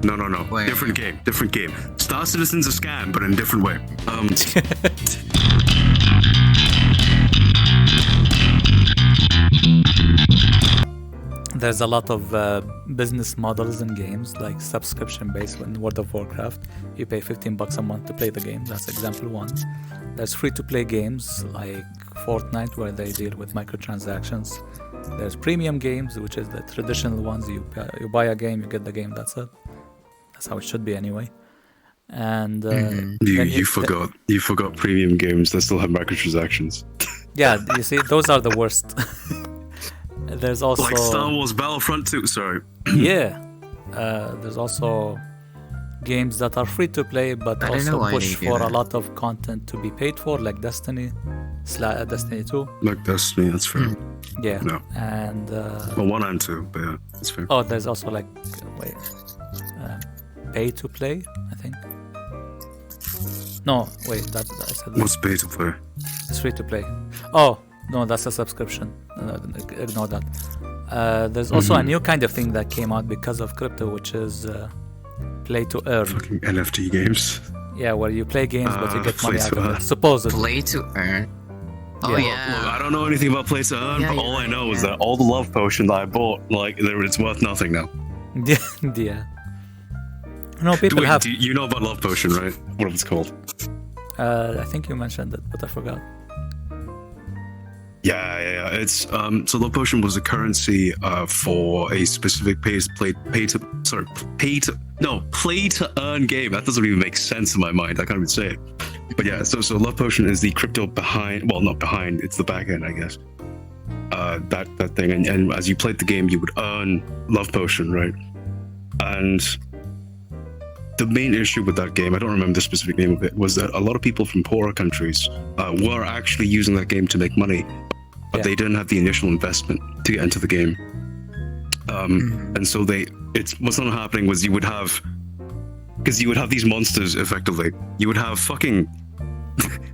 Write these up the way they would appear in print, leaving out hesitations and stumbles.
No. Wait. Different game. Star Citizen's a scam, but in a different way. There's a lot of business models in games, like subscription-based. In World of Warcraft, you pay $15 a month to play the game. That's example one. There's free-to-play games like Fortnite, where they deal with microtransactions. There's premium games, which is the traditional ones. You buy a game, you get the game. That's it. That's how it should be anyway. And you forgot premium games that still have microtransactions. Yeah, you see, those are the worst. There's also like Star Wars Battlefront 2. Sorry. Yeah, there's also games that are free to play, but also push for a lot of content to be paid for, like Destiny 2. Like Destiny, that's fair. Yeah. No. And well, 1 and 2, but yeah, that's fair. Oh, there's also like pay to play, I think. No, wait, I said that. What's pay to play? It's free to play. Oh, no, that's a subscription. Ignore that. There's also a new kind of thing that came out because of crypto, which is play to earn. Fucking NFT games. Yeah, where you play games but you get money out of it. Supposedly. Play to earn. Oh yeah. Look, I don't know anything about play to earn, but all I know is that all the love potion that I bought, like, it's worth nothing now. Yeah. No, people have. You know about love potion, right? What it's called? I think you mentioned it, but I forgot. Yeah. It's so love potion was a currency for a specific play to earn game. That doesn't even make sense in my mind. I can't even say it. But yeah, so love potion is the crypto behind. Well, not behind. It's the back end, I guess. That thing, and as you played the game, you would earn love potion, right? And the main issue with that game, I don't remember the specific name of it, was that a lot of people from poorer countries were actually using that game to make money, but they didn't have the initial investment to get into the game. And so what's not happening was you would have these monsters, effectively. You would have fucking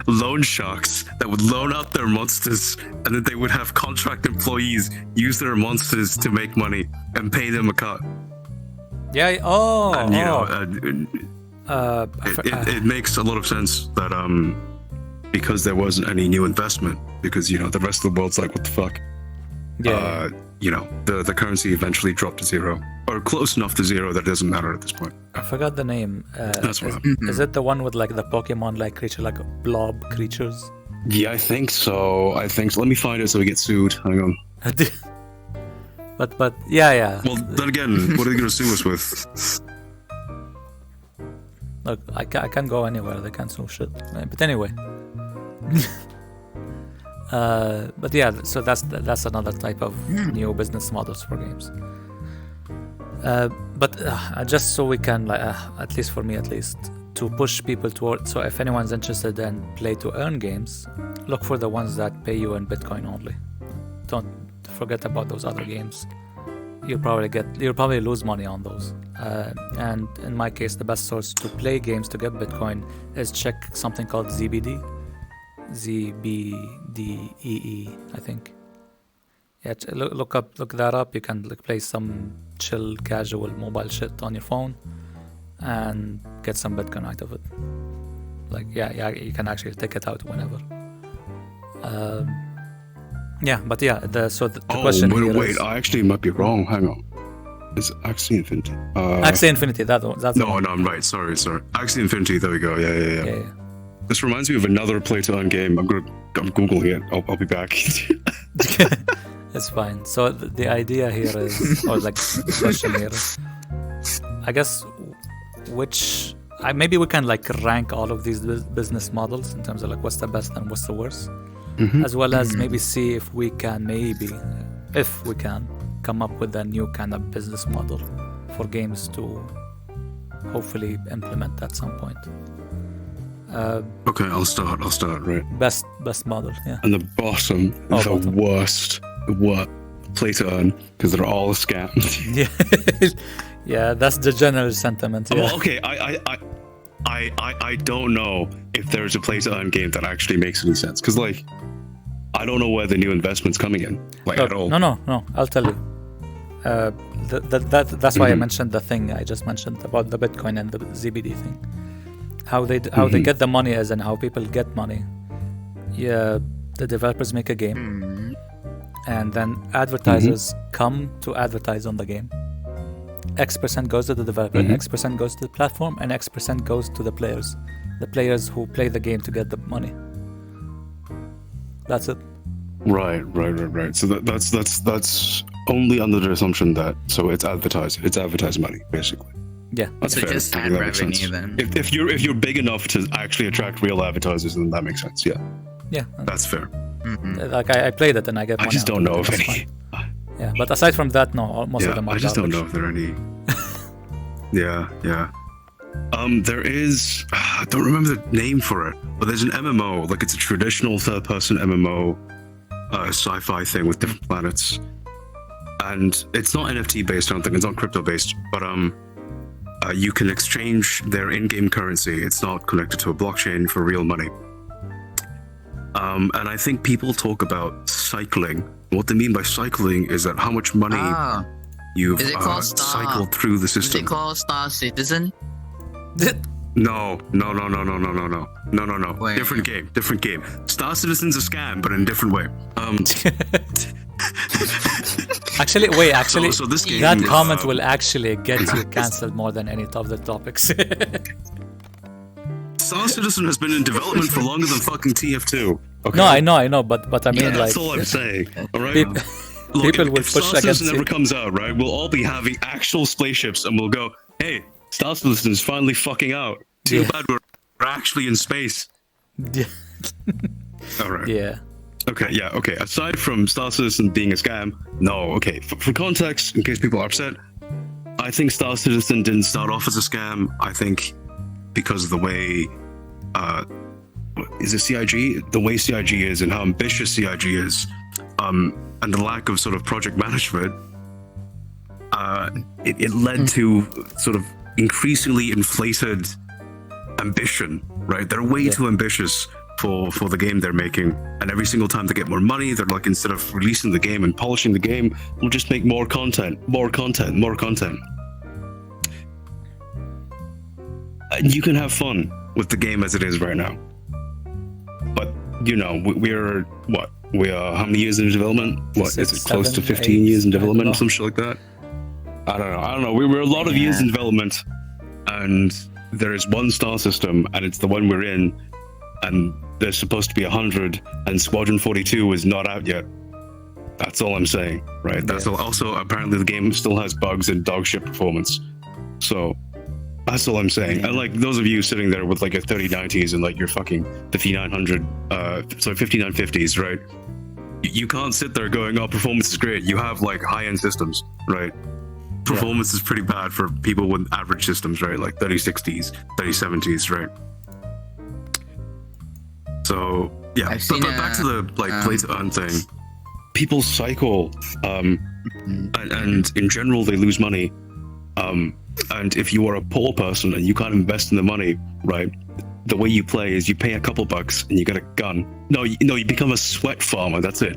loan sharks that would loan out their monsters, and then they would have contract employees use their monsters to make money and pay them a cut. Yeah. It makes a lot of sense that because there wasn't any new investment, because the rest of the world's like, what the fuck? Yeah. The currency eventually dropped to zero, or close enough to zero that it doesn't matter at this point. I forgot the name. That's what happened. Is it the one with like the Pokemon like creature, like blob creatures? Yeah, I think so. Let me find it so we get sued. Hang on. But yeah. Well, then again, what are they going to sue us with? Look, I can't go anywhere. They can't sue shit. But anyway. But yeah, so that's another type of new business models for games. But just so we can, at least for me, to push people toward. So if anyone's interested in play to earn games, look for the ones that pay you in Bitcoin only. Don't forget about those other games. You'll probably lose money on those. And in my case, the best source to play games to get Bitcoin is check something called ZBD. ZBDEE, I think. Yeah, look that up. You can play some chill, casual mobile shit on your phone and get some Bitcoin out of it. You can actually take it out whenever. The question here wait, is, I actually might be wrong. Hang on. It's Axie Infinity. Axie Infinity, that's No, I'm right. Sorry. Axie Infinity, there we go. Yeah. This reminds me of another play-to-earn game. I'm Googling it. I'll be back. It's fine. So the idea here is, or like the question here is, I guess, maybe we can rank all of these business models in terms of what's the best and what's the worst, as well as maybe see if we can come up with a new kind of business model for games to hopefully implement at some point. Okay, I'll start, right? Best model, yeah. And the bottom, worst play to earn, because they're all scams. Yeah, that's the general sentiment. Yeah. Well, okay, I don't know if there's a play to earn game that actually makes any sense, because I don't know where the new investment's coming in, at all. No, I'll tell you. That's why I mentioned the thing I just mentioned about the Bitcoin and the ZBD thing. How they get the money, as in how people get money. Yeah, the developers make a game, and then advertisers come to advertise on the game. X% goes to the developer, X% goes to the platform, and X% goes to the players who play the game to get the money. That's it. Right. So that's only under the assumption that it's advertised money basically. Yeah. That's So fair. just I ad think that makes sense. revenue then. If you're big enough to actually attract real advertisers, then that makes sense. Yeah, Yeah. that's fair. Like I played it and I get I money. just out don't of know it, if that's any. fine. Yeah, but aside from that, no, most of Yeah, them are I just don't know garbage. if there are any. Yeah. There is. I don't remember the name for it, but there's an MMO. Like it's a traditional third-person MMO, sci-fi thing with different planets, and it's not NFT based. I don't think it's not crypto based, but you can exchange their in-game currency. It's not connected to a blockchain for real money. And I think people talk about cycling. What they mean by cycling is that how much money you've Is it called Star? cycled through the Is system. it called Star Citizen? No. Wait. Different game. Star Citizen's a scam, but in a different way. Actually, so this game, that comment will actually get you cancelled more than any of the topics. Star Citizen has been in development for longer than fucking TF2. Okay. No, I know, but I mean, Yeah, like, that's all I'm saying. All right. people, Look, people will if push Star against Citizen you. ever comes out, right, we'll all be having actual spaceships, and we'll go, "Hey, Star Citizen is finally fucking out. Too Yeah. bad we're actually in space." Yeah. All right. Yeah. Okay. Aside from Star Citizen being a scam, no. Okay, for context, in case people are upset, I think Star Citizen didn't start off as a scam. I think because of the way, is it CIG? The way CIG is and how ambitious CIG is, and the lack of sort of project management, it led to sort of increasingly inflated ambition. Right? They're way too ambitious for the game they're making, and every single time they get more money, they're like, instead of releasing the game and polishing the game, we'll just make more content. And you can have fun with the game as it is right now, but we're what? We are how many years in development? What is it? Close to 15 years in development, or some shit like that. I don't know. We're a lot of years in development, and there is one star system, and it's the one we're in, and there's supposed to be 100, and Squadron 42 is not out yet. That's all I'm saying, right? That's also apparently the game still has bugs and dog shit performance. So that's all I'm saying. And like those of you sitting there with like your 3090s and like your fucking 5950s, right? You can't sit there going, "Oh, performance is great." You have like high-end systems, right? Performance is pretty bad for people with average systems, right? Like 3060s, 3070s, right? So yeah, but back to the play to earn thing. People cycle, and in general they lose money. And if you are a poor person and you can't invest in the money, right? The way you play is you pay a couple bucks and you get a gun. No, you become a sweat farmer. That's it.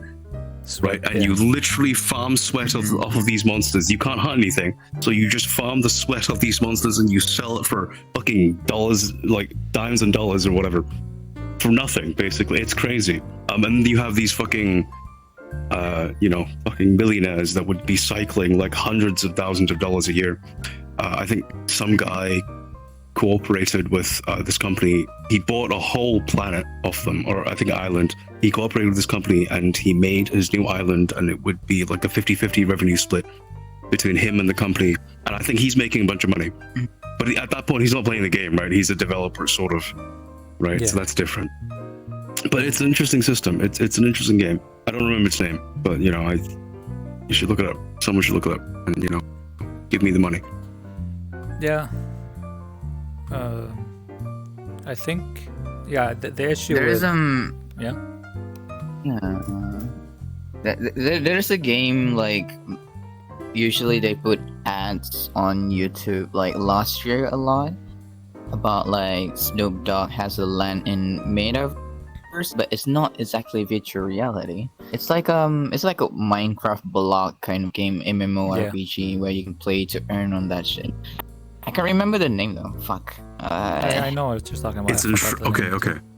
Right, and you literally farm sweat off of these monsters. You can't hunt anything, so you just farm the sweat of these monsters and you sell it for fucking dollars, like dimes and dollars or whatever, for nothing. Basically, it's crazy. And you have these fucking, fucking millionaires that would be cycling like hundreds of thousands of dollars a year. I think some guy cooperated with this company. He bought a whole planet off them, or I think an island. He cooperated with this company and he made his new island, and it would be like a 50-50 revenue split between him and the company. And I think he's making a bunch of money. But at that point, he's not playing the game, right? He's a developer, sort of, right? Yeah. So that's different. But it's an interesting system. It's an interesting game. I don't remember its name, but you should look it up. Someone should look it up and give me the money. Yeah. I think, the issue There is there's a game, like usually they put ads on YouTube, like last year a lot, about like Snoop Dogg has a land in metaverse, but it's not exactly virtual reality. It's like a Minecraft block kind of game, MMORPG, where you can play to earn on that shit. I can't remember the name though. Fuck. I know what you're talking about. It's okay.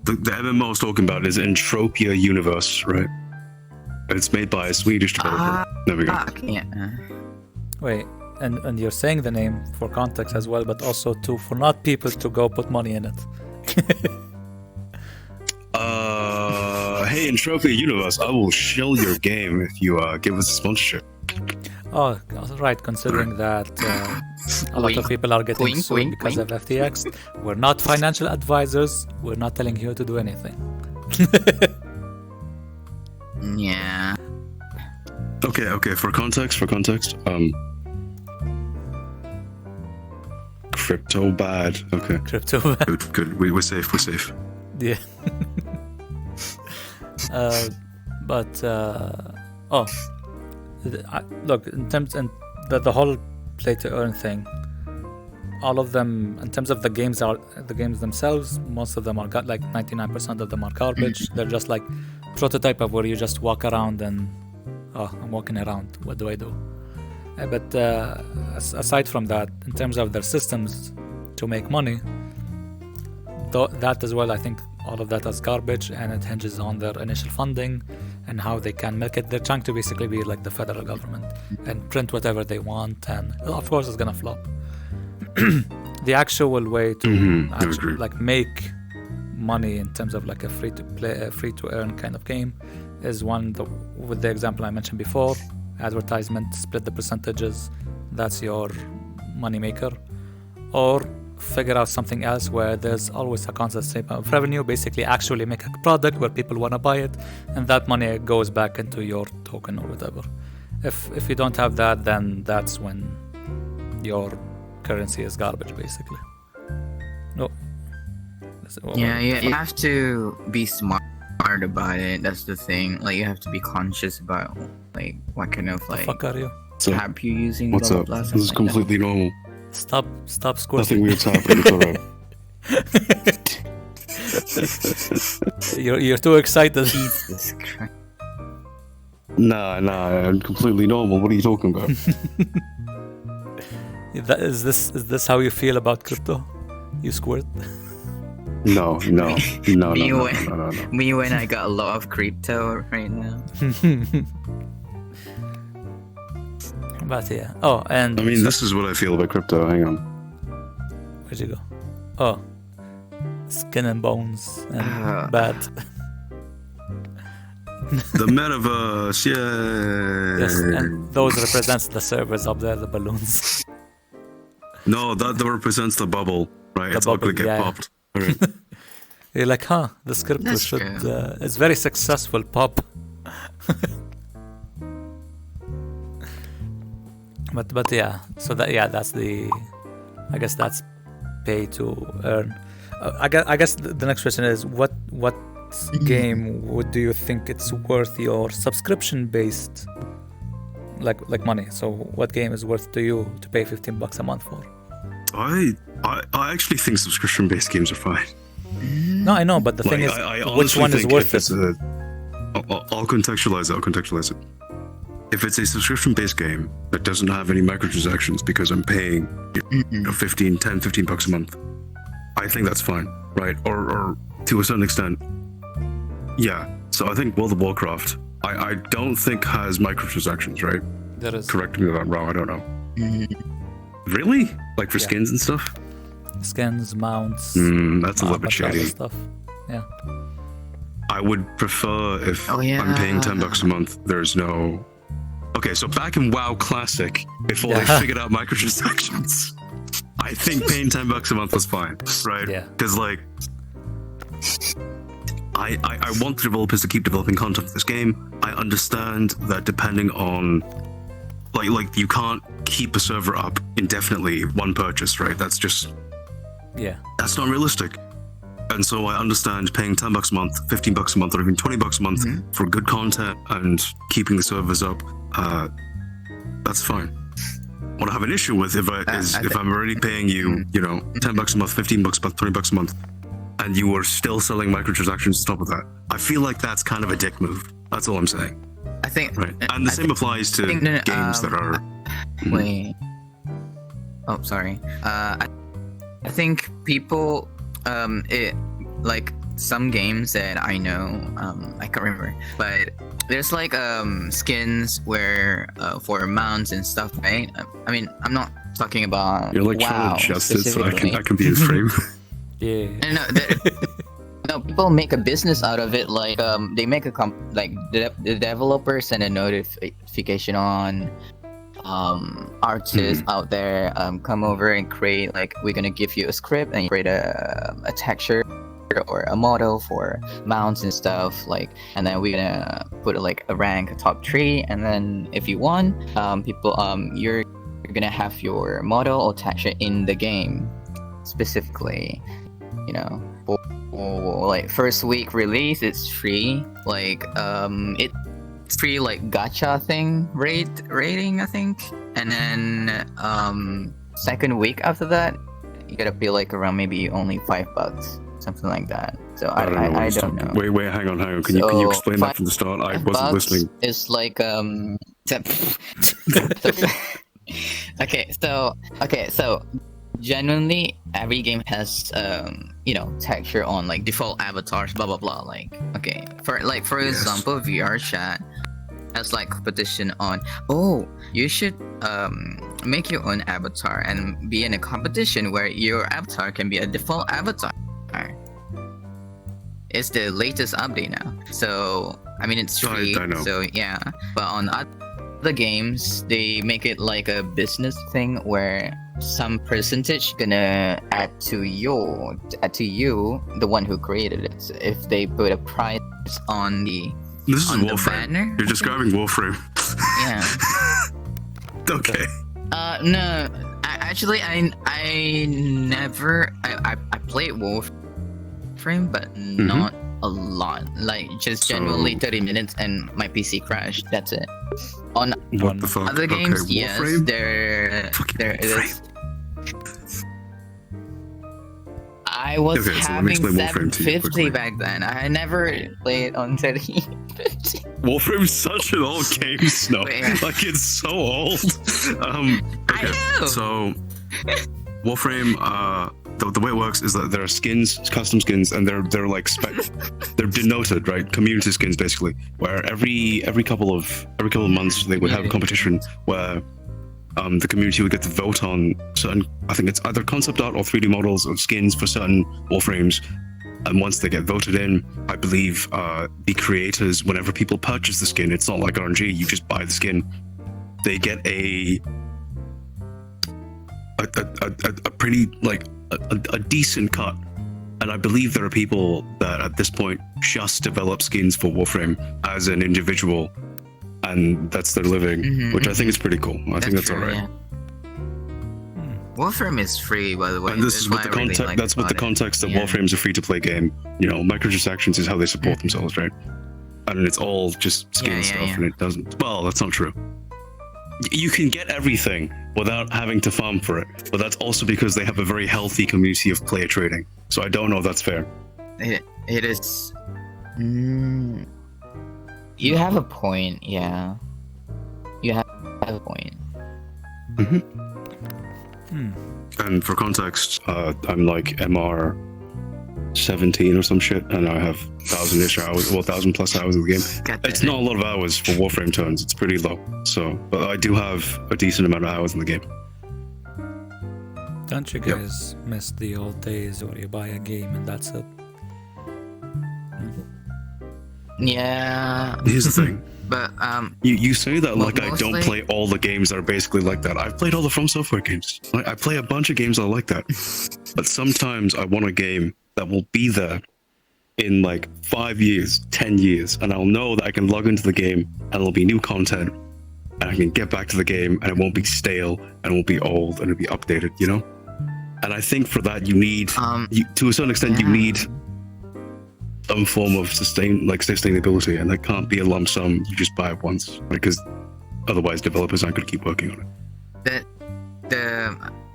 The MMO I was talking about is Entropia Universe, right? It's made by a Swedish developer. There we go. Yeah. Wait, and you're saying the name for context as well, but also for not people to go put money in it. Hey, Entropia Universe, I will shill your game if you give us a sponsorship. Oh, right. Considering that a lot of people are getting sued because of FTX, we're not financial advisors. We're not telling you to do anything. Yeah. Okay. For context, crypto bad. Okay. Crypto. Good. We're safe. Yeah. Look, in terms and the whole play to earn thing, all of them in terms of the games themselves, most of them are like 99% of them are garbage. They're just like prototype of where you just walk around and I'm walking around. What do I do? But aside from that, in terms of their systems to make money, that as well, I think all of that is garbage, and it hinges on their initial funding and how they can make it. They're trying to basically be like the federal government and print whatever they want, and of course it's gonna flop. The actual way to actually, like, make money in terms of like a free to earn kind of game is with the example I mentioned before: advertisement, split the percentages. That's your money maker. Or figure out something else where there's always a constant stream of revenue. Basically, actually make a product where people want to buy it, and that money goes back into your token or whatever. If you don't have that, then that's when your currency is garbage, basically. No. Yeah, you have to be smart about it. That's the thing. Like, you have to be conscious about like what kind of like fuck are you? app you're using. What's up? This is completely normal. Stop squirting. Nothing weird's happening. It's alright. You're too excited. Jesus Christ. Nah, I'm completely normal. What are you talking about? Is this how you feel about crypto? You squirt? No. Me when I got a lot of crypto right now. But yeah. Oh, and I mean, this is what I feel about crypto. Hang on. Where'd you go? Oh, skin and bones and bad. The metaverse, yeah. Yes, and those represents the servers up there, the balloons. No, that represents the bubble, right? It's all gonna get popped. Right. You're like, this crypto it's very successful pop. But yeah, so that's I guess that's pay to earn. I guess the next question is what game do you think it's worth your subscription based like money? So what game is worth to you to pay $15 a month for? I actually think subscription based games are fine. No, I know, but the thing is, which one is worth it? I'll contextualize it. If it's a subscription-based game that doesn't have any microtransactions because I'm paying $15 a month, I think that's fine, right? Or to a certain extent, yeah. So I think World of Warcraft, I don't think has microtransactions, right? There is. Correct me if I'm wrong, I don't know. Really? Like for skins and stuff? Skins, mounts. That's a little bit shady. Stuff. Yeah. I would prefer if I'm paying $10 a month, there's no... Okay, so back in WoW Classic, before they figured out microtransactions, I think paying $10 a month was fine, right? Yeah. Because, like, I want the developers to keep developing content for this game. I understand that depending on... Like you can't keep a server up indefinitely, one purchase, right? That's just... Yeah. That's not realistic. And so I understand paying $10 a month, $15 a month, or even $20 a month for good content and keeping the servers up. That's fine. What I have an issue with if I'm already paying you, $10 a month, $15 a month, $20 a month, and you were still selling microtransactions on top of that. I feel like that's kind of a dick move. That's all I'm saying. I think. Right. And the same applies to games that are. Wait. Oh, sorry. I think people, like some games that I know, I can't remember, but there's like skins where for mounts and stuff, right? I mean, I'm not talking about. You're like WoW trying to adjust it so I specifically. can be his frame. Yeah. No, no, people make a business out of it. Like, they make a the developer send a notification on artists out there, come over and create, like, we're gonna give you a script and you create a texture or a model for mounts and stuff, like, and then we're gonna put like a rank, a top 3, and then if you won, people, you're gonna have your model or texture in the game specifically, you know. For like first week release, it's free. Like it's free, like gacha thing rating, I think. And then second week after that, you gotta pay like around maybe only $5, something like that. So I don't know. Wait, hang on. Can you explain that from the start? I wasn't listening. It's like okay, so genuinely every game has texture on, like, default avatars, blah blah blah. Like, okay, for example, vrchat has like competition on, oh, you should make your own avatar and be in a competition where your avatar can be a default avatar. It's the latest update now, so I mean it's free. I know. So yeah, but on other games they make it like a business thing where some percentage gonna add to you, the one who created it. So if they put a price on the the banner. You're describing Warframe. Yeah. Okay. No, I never. I played Warframe, but not a lot. Like just generally 30 minutes, and my PC crashed. That's it. On what the fuck? other games, okay, yes, Warframe? there is. I was having 750 back then. I never played on 750. Warframe's such an old game, Snow. Like, it's so old. Okay, I know. So Warframe, the way it works is that there are skins, custom skins, and they're like they're denoted, right? Community skins, basically, where every couple of months they would have a competition where the community would get to vote on certain, I think it's either concept art or 3D models of skins for certain Warframes. And once they get voted in, I believe the creators, whenever people purchase the skin, it's not like RNG, you just buy the skin. They get a pretty, like, a decent cut. And I believe there are people that at this point just develop skins for Warframe as an individual, and that's their living, which I think is pretty cool. I think that's all right. Yeah. Warframe is free, by the way. And this is with the context. That's with the context that Warframe's a free-to-play game. You know, microtransactions is how they support themselves, right? And it's all just skin stuff, and it doesn't. Well, that's not true. You can get everything without having to farm for it, but that's also because they have a very healthy community of player trading. So I don't know if that's fair. It is. You have a point, yeah. You have a point. And for context, I'm like MR 17 or some shit, and I have 1,000-ish hours, well, 1,000 plus hours in the game. It's not a lot of hours for Warframe turns, it's pretty low. So, but I do have a decent amount of hours in the game. Don't you guys miss the old days where you buy a game and that's it? Yeah. Here's the thing. But you say that like mostly, I don't play all the games that are basically like that. I've played all the From Software games. I play a bunch of games that are like that. But sometimes I want a game that will be there in like 5 years, 10 years, and I'll know that I can log into the game and there'll be new content, and I can get back to the game and it won't be stale and it won't be old and it'll be updated, you know? And I think for that you need, to a certain extent, you need some form of sustainability, and that can't be a lump sum. You just buy it once, because otherwise developers aren't going to keep working on it.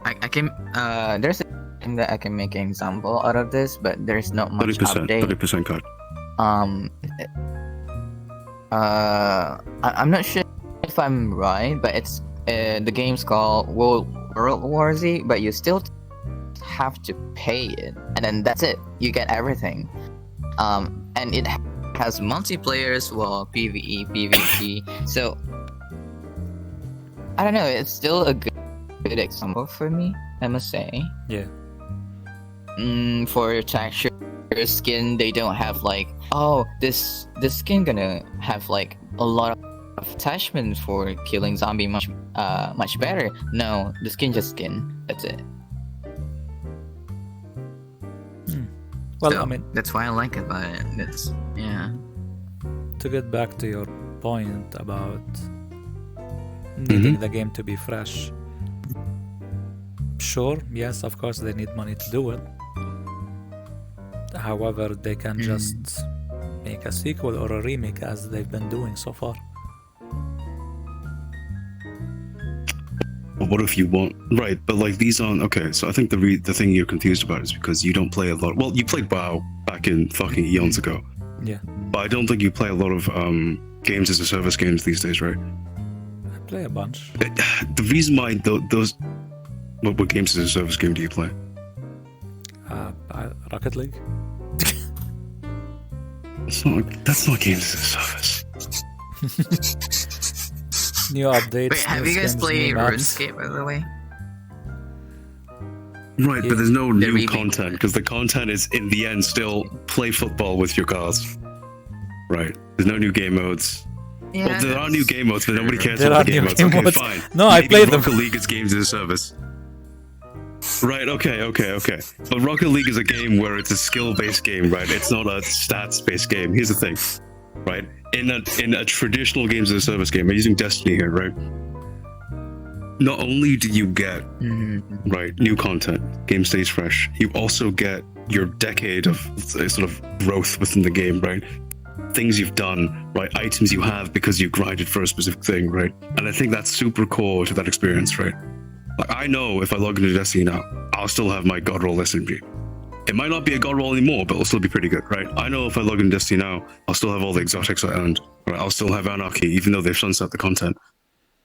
I can there's a that I can make an example out of this, but there's not much 30%, update. 30% cut. I'm not sure if I'm right, but it's the game's called World War Z, but you still have to pay it, and then that's it. You get everything. And it has multiplayer as well, PvE, PvP. So I don't know. It's still a good example for me, I must say. Yeah. For texture skin, they don't have like, oh, this skin gonna have like a lot of attachments for killing zombie much better. No, the skin just skin. That's it. Well, So, I mean, that's why I like it about it. It's yeah. to get back to your point about needing the game to be fresh. Sure, yes, of course they need money to do it. However, they can just make a sequel or a remake as they've been doing so far. But what if you want right? But like these aren't okay. So I think the thing you're confused about is because you don't play a lot. Well, you played WoW back in fucking eons ago, Yeah, but I don't think you play a lot of games as a service games these days, right? I play a bunch. The reason why those what games as a service game do you play? Rocket League. That's not games as a service. New updates. Wait, have new you guys skins, played new maps. RuneScape, by the way? Right, but there's no new remake. content because the content is in the end still play football with your cars. Right. There's no new game modes. Yeah, Well, there are new game modes, but nobody cares There about are the game new modes. game Okay, modes. fine. No, I Maybe played them. Rocket League is games as a service. Right, okay. But Rocket League is a game where it's a skill-based game, right? It's not a stats-based game. Here's the thing, right? In a traditional games as a service game, I'm using Destiny here, right? Not only do you get right new content, game stays fresh, you also get your decade of sort of growth within the game, right? Things you've done, right? Items you have because you grinded for a specific thing, right? And I think that's super core to that experience, right? Like I know if I log into Destiny now, I'll still have my god roll SMG. It might not be a god roll anymore, but it'll still be pretty good, right? I know if I log into Destiny now, I'll still have all the exotics I earned, right? I'll still have Anarchy, even though they've sunset the content.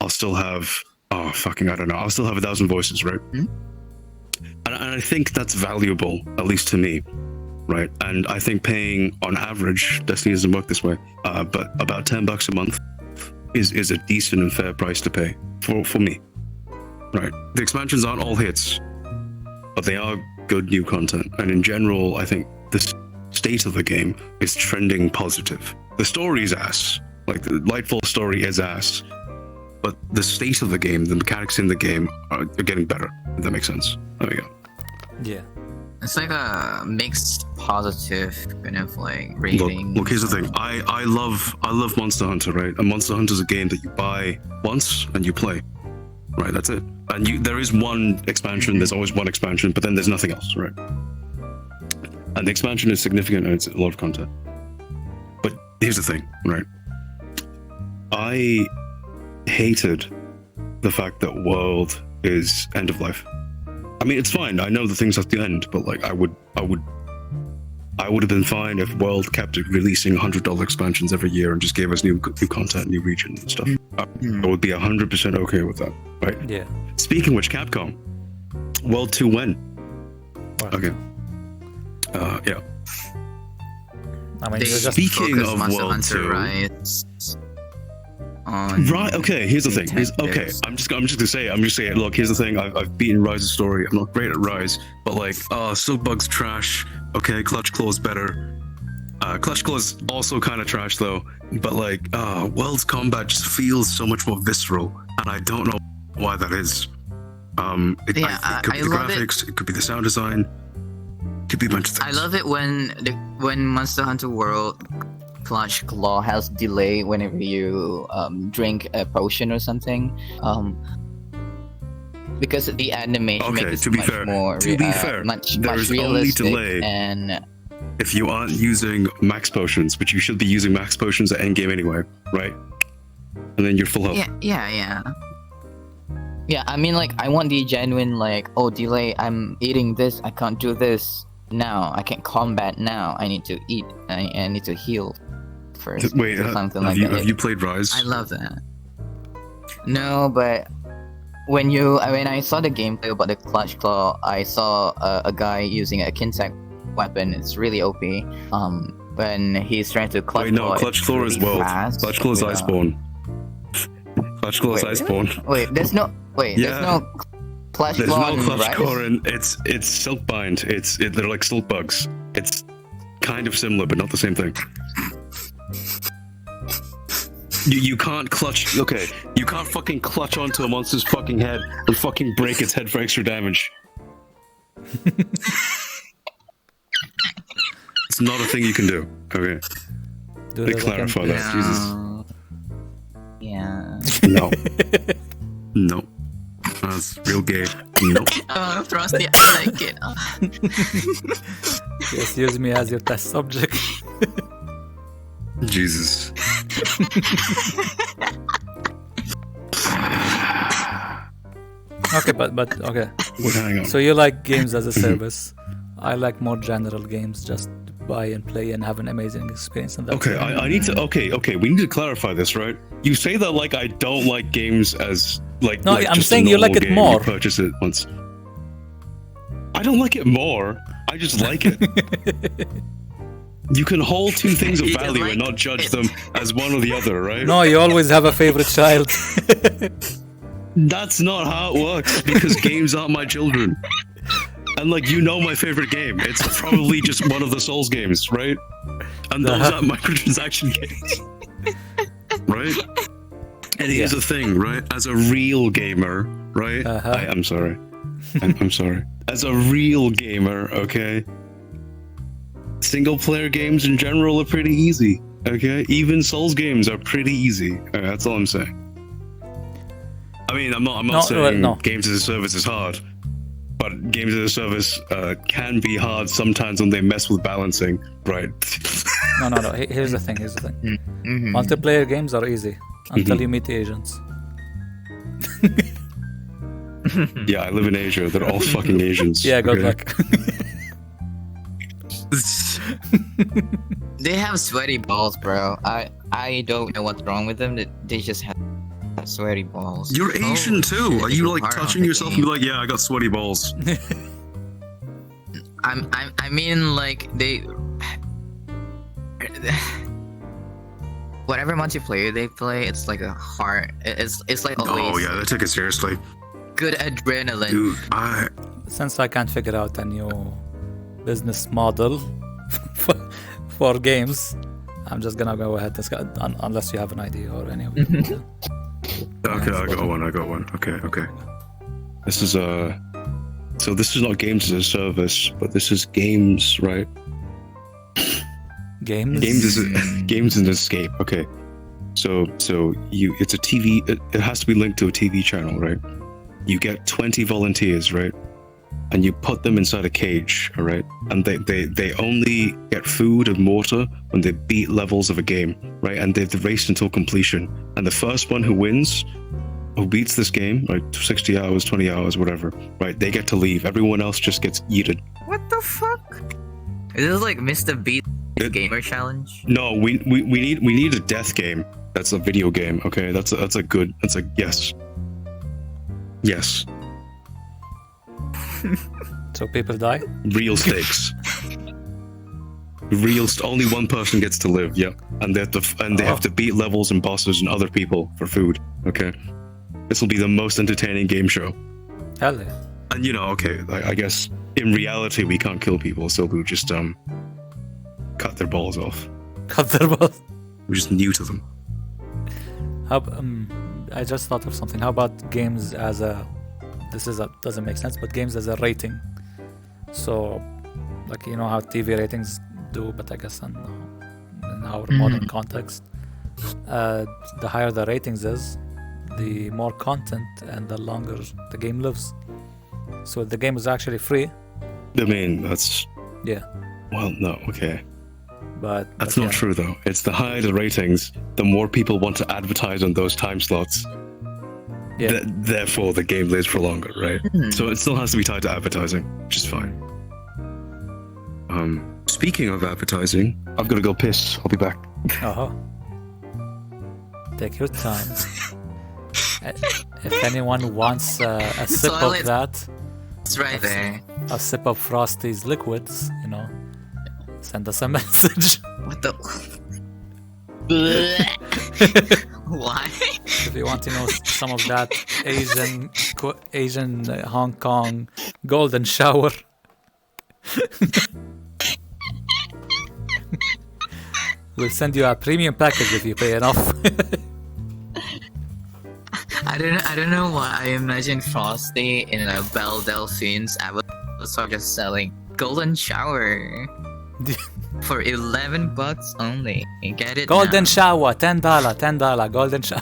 I'll still have, I don't know. I'll still have 1,000 voices, right? And I think that's valuable, at least to me, right? And I think paying on average, Destiny doesn't work this way, but about $10 a month is a decent and fair price to pay for me, right? The expansions aren't all hits, but they are good new content. And in general, I think the state of the game is trending positive. The story is ass, like the Lightfall story is ass, but the state of the game, the mechanics in the game are getting better. If that makes sense. There we go. Yeah. It's like a mixed positive kind of like rating. Look, here's the thing. I love Monster Hunter, right? And Monster Hunter is a game that you buy once and you play. Right, that's it. And there is one expansion, there's always one expansion, but then there's nothing else, right? And the expansion is significant and it's a lot of content. But here's the thing, right? I hated the fact that World is end of life. I mean, it's fine. I know the things have to end, but like I would have been fine if World kept releasing $100 expansions every year and just gave us new content, new regions and stuff. I would be 100% okay with that, right? Yeah. Speaking of which, Capcom, World 2 when? Well, Okay. Yeah. I mean, They you're just Speaking focus of Monster World Hunter 2, Rise on right? Okay. Here's the thing. Okay. Nintendo's. I'm just gonna say it. Look, here's the thing. I've beaten Rise's story. I'm not great at Rise, but like, Silkbug's trash. Okay, Clutch Claw's better. Clutch Claw's also kind of trash though. But like, World's combat just feels so much more visceral, and I don't know why that is. It could be the love graphics. It could be the sound design. It could be a bunch of things. I love it when Monster Hunter World Clutch Claw has delay whenever you drink a potion or something. Because the animation makes it much more much there is only realistic delay and if you aren't using max potions, which you should be using max potions at endgame anyway, right? And then you're full health. yeah. Yeah, I mean, like, I want the genuine, like, oh, delay, I'm eating this, I can't do this now, I can't combat now, I need to eat, I need to heal first. Wait, something have like that. have you played Rise? I love that. No, but when I saw the gameplay about the clutch claw, I saw a guy using a Kinsack weapon. It's really OP. When he's trying to clutch Wait, no, claw, Clutch it's Claw really as well. fast Clutch Claw is without- Iceborne. Clutch Claw is Wait, Iceborne. Wait, there's no Yeah. clutch There's claw no in Clutch Rise? Claw, and it's Silkbind. They're like silk bugs. It's kind of similar, but not the same thing. You can't clutch. Okay, you can't fucking clutch onto a monster's fucking head and fucking break its head for extra damage. It's not a thing you can do. Okay, Do they that clarify again. that. Jesus. Yeah. No. No. That's real gay. No. Oh, Frosty, I like it. Yes, use me as your test subject. Jesus. Okay, but okay. Well, hang on. So you like games as a service. I like more general games, just buy and play and have an amazing experience. And that's Okay, it. I need to. Okay. We need to clarify this, right? You say that like I don't like games as like. No, like I'm just a saying you like normal it game, more. You purchase it once. I don't like it more. I just like it. You can hold two things of You can value and like not judge it. them as one or the other, right? No, you always have a favorite child. That's not how it works because games aren't my children. And like you know my favorite game. It's probably just one of the Souls games, right? And those aren't microtransaction games. Right? And here's the thing, right? As a real gamer, right? I'm sorry. I'm sorry. As a real gamer, okay? Single player games in general are pretty easy. Okay? Even Souls games are pretty easy. That's all I'm saying. I mean, I'm not saying games as a service is hard, but games as a service can be hard sometimes when they mess with balancing, right? No. Here's the thing. Multiplayer games are easy until you meet Asians. Yeah, I live in Asia. They're all fucking Asians. Yeah, good okay? luck. They have sweaty balls, bro. I don't know what's wrong with them. They just have sweaty balls. You're Asian too. shit, Are it's you a like part of touching the yourself game. and be like, yeah, I got sweaty balls? I mean, like they. Whatever multiplayer they play, it's like a hard. It's like always Oh yeah, they take it seriously. good adrenaline. Dude, Since I can't figure out a new business model for games, I'm just gonna go ahead unless you have an idea or any of it. Okay, I got one. Okay. This is so this is not games as a service, but this is games, right? Games? Games is an escape. Okay. So it's a TV, it has to be linked to a TV channel, right? You get 20 volunteers, right? And you put them inside a cage, all right? And they only get food and water when they beat levels of a game, right? And they've raced until completion. And the first one who wins, who beats this game, like 60 hours, 20 hours, whatever, right? They get to leave. Everyone else just gets yeeted. What the fuck? Is this like Mr. Beast gamer challenge? No, we need a death game. That's a video game, okay? That's a yes. Yes. So people die? Real stakes. Only one person gets to live, yeah. And they have to beat levels and bosses and other people for food, okay? This will be the most entertaining game show. Hell yeah. And okay, I guess in reality we can't kill people, so we'll just cut their balls off. Cut their balls. We're just new to them. I just thought of something. How about games as a... doesn't make sense, but games as a rating. So, like, you know how TV ratings do, but I guess in our modern context, the higher the ratings is, the more content and the longer the game lives. So if the game is actually free. I mean, that's... Yeah. Well, no, okay. But that's not true, though. It's the higher the ratings, the more people want to advertise on those time slots. Yeah. Therefore, the game lives for longer, right? So it still has to be tied to advertising, which is fine. Speaking of advertising, I've got to go piss. I'll be back. Uh-huh. Take your time. If anyone wants a sip Toilet. of that, It's right there. a sip of Frosty's liquids, send us a message. What the? Why? If you want to know some of that Asian Hong Kong golden shower. We'll send you a premium package if you pay enough. I don't know why I imagine Frosty in a Belle Delphine's episode just selling golden shower for $11 only. You get it? Golden shower, $10, golden shower.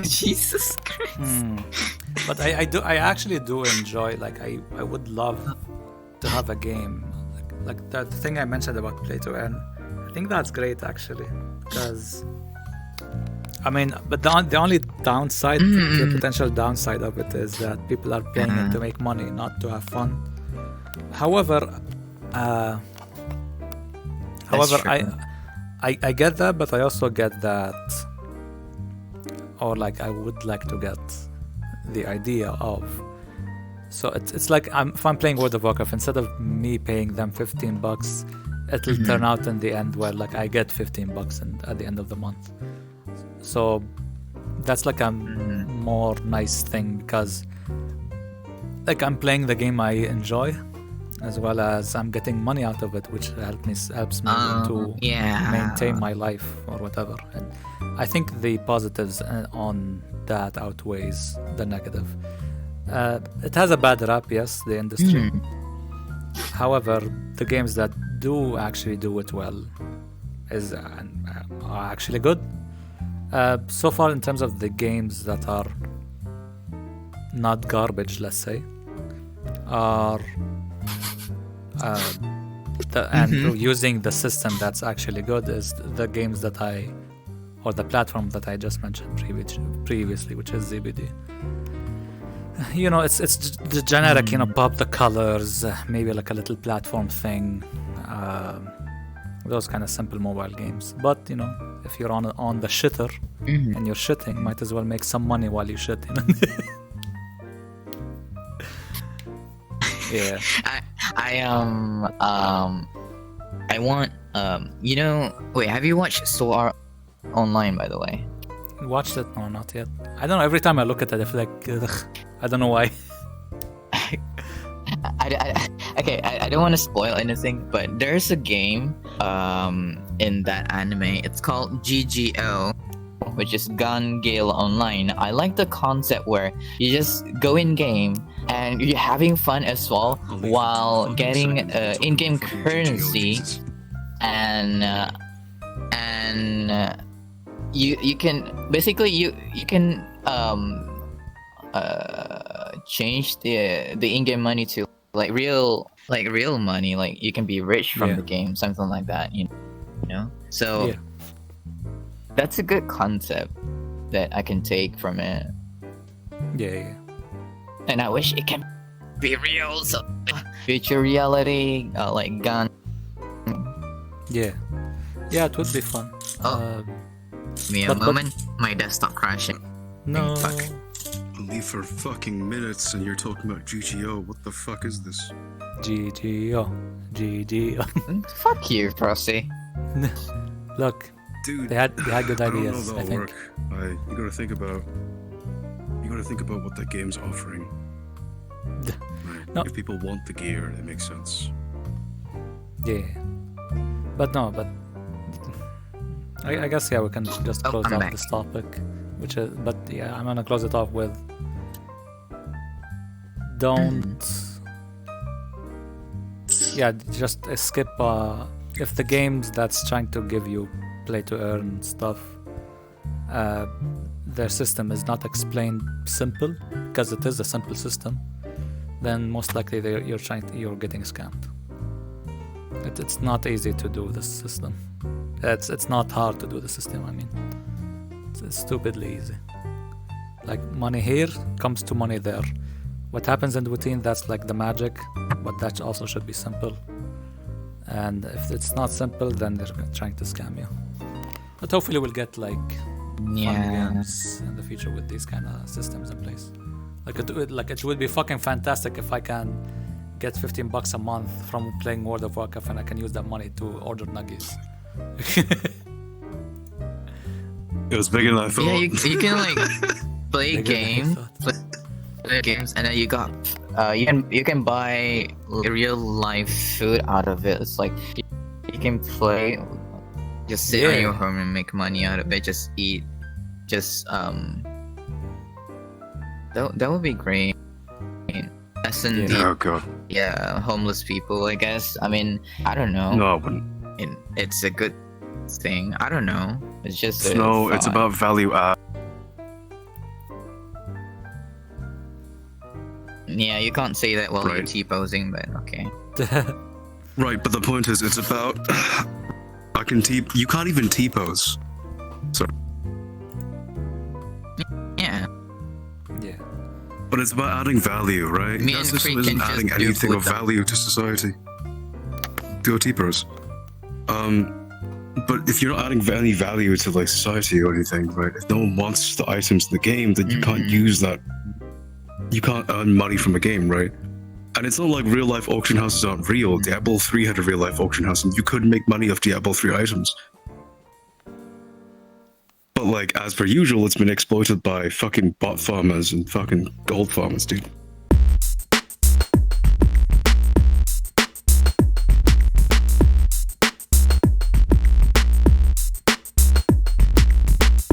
Jesus Christ. But I actually do enjoy, like, I would love to have a game like the thing I mentioned about play to earn. I think that's great actually, because I mean, but the only downside, the potential downside of it is that people are playing it to make money, not to have fun. However, I get that, but I also get that, or like I would like to get the idea of. So it's like if I'm playing World of Warcraft, instead of me paying them $15, it'll turn out in the end where like I get $15 at the end of the month. So that's like a more nice thing, because like I'm playing the game I enjoy, as well as I'm getting money out of it, which helps me to maintain my life or whatever. And I think the positives on that outweighs the negative. It has a bad rap, yes, the industry. However, the games that do actually do it well are actually good. So far, in terms of the games that are not garbage, let's say, are and using the system that's actually good is the games that or the platform that I just mentioned previously, which is ZBD. You know, it's the generic, pop the colors, maybe like a little platform thing, those kind of simple mobile games. But if you're on the shitter and you're shitting, might as well make some money while you shit. Yeah. I want wait, have you watched Sword Art Online, by the way? Watched it? No, not yet. I don't know, every time I look at it I feel like I don't know why. I don't want to spoil anything, but there's a game in that anime. It's called GGO, which is Gun Gale Online. I like the concept where you just go in game and you're having fun as well while getting in-game currency, and you can basically you can change the in-game money to like real money, like you can be rich from the game, something like that, you know. So that's a good concept that I can take from it. Yeah. And I wish it can be real, so future reality, like gun. Yeah, it would be fun. Moment, my desktop crashing. No. Fuck. Leave for fucking minutes and you're talking about GGO. What the fuck is this? GGO. Fuck you, Frosty. Look, dude, they had good ideas. I don't know if that'll work. You gotta think about what that game's offering. Right. No. If people want the gear, it makes sense. Yeah, but I guess we can just close off back. this topic, which is, but I'm gonna close it off with just skip if the games that's trying to give you play to earn stuff, their system is not explained simple, because it is a simple system, then most likely you're getting scammed. It's not easy to do this system. It's not hard to do the system. I mean, it's stupidly easy. Like money here comes to money there. What happens in between, that's like the magic, but that also should be simple. And if it's not simple, then they're trying to scam you. But hopefully we'll get like fun games in the future with these kind of systems in place. Like it would be fucking fantastic if I can get $15 a month from playing World of Warcraft and I can use that money to order nuggies. It was bigger than I thought. Yeah, you can like play games, and then you can buy real life food out of it. It's like you can play, just sit in your home and make money out of it. Just eat, that would be great. S&D, Oh god. yeah, homeless people. I guess. I mean, I don't know. No, I wouldn't. It's a good thing. I don't know. It's just No, it's thought. about value add. Yeah, you can't say that while you're Right. T-posing, but okay. Right, but the point is, it's about. You can't even T-pose. Yeah. Yeah. But it's about adding value, right? Me That and system Creek isn't can just adding do anything food of though. value to society. Do a T-pose. But if you're not adding any value to like society or anything, right? If no one wants the items in the game, then you can't use that. You can't earn money from a game, right? And it's not like real life auction houses aren't real. Diablo 3 had a real life auction house, and you could make money off Diablo 3 items. But like as per usual, it's been exploited by fucking bot farmers and fucking gold farmers, dude.